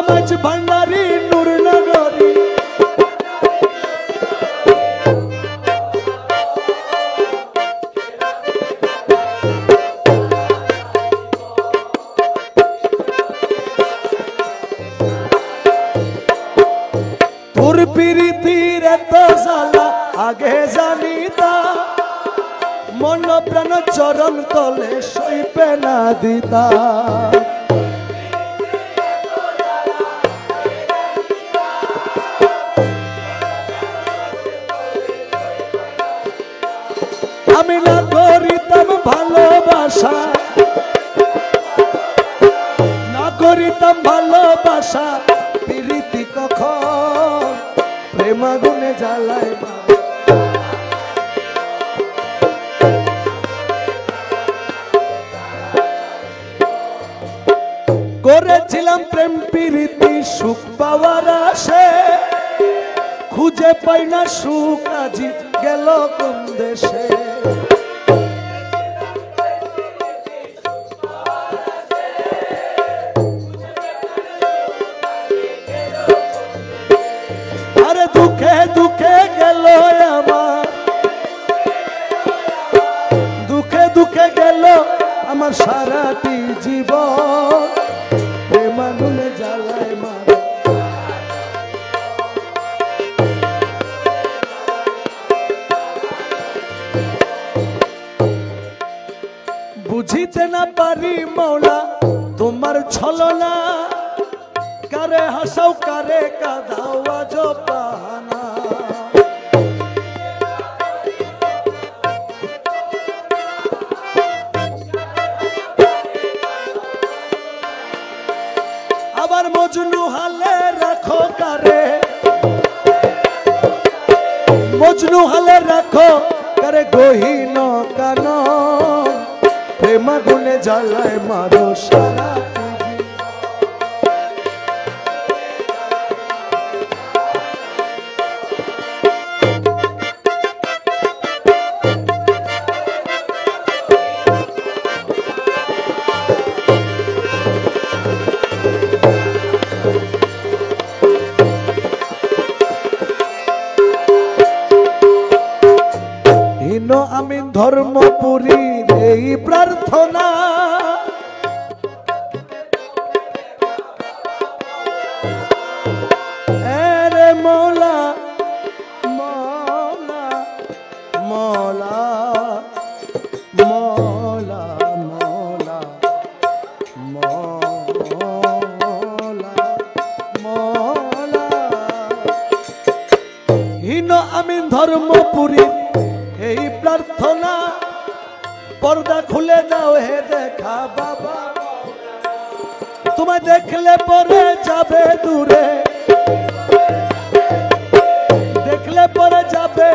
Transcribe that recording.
মাঝ ভান্ডারি নূর নগরী তোর প্রীতির এত জ্বালা আগে জানিতা মন প্রাণ চরণ তলে সইপে না দিতা আমি না করিতাম ভালোবাসা না করিতাম ভালোবাসা প্রীতি কখন প্রেম আগুনে জ্বালায় মা করেছিলাম প্রেম প্রীতি সুখ পাওয়ার আশে খুঁজে পাই না সুখ আজি গেল কোন দেশে আরে দুঃখে দুঃখে গেল আমার দুঃখে দুঃখে গেল আমার সারাটি জীবন প্রেম আগুনে জ্বালায় মা বুঝিতে না পারি মৌলা তোমার ছলনা কারে হাসাও কারে কাঁদাও আজ পাহানা আবার মজনু হালে রাখো কারে মজনু হালে রাখো কারে গহীন কান প্রেম আগুনে জ্বালায় মারো সারা আমি ধর্মপুরীর এই প্রার্থনা রে মৌলা মৌলা মৌলা মৌলা মৌলা মৌলা মৌলা হীন আমি ধর্মপুরী এই প্রার্থনা পর্দা খুলে দাও হে দেখা বাবা তোমায় দেখলে পরে যাবে দূরে দেখলে পরে যাবে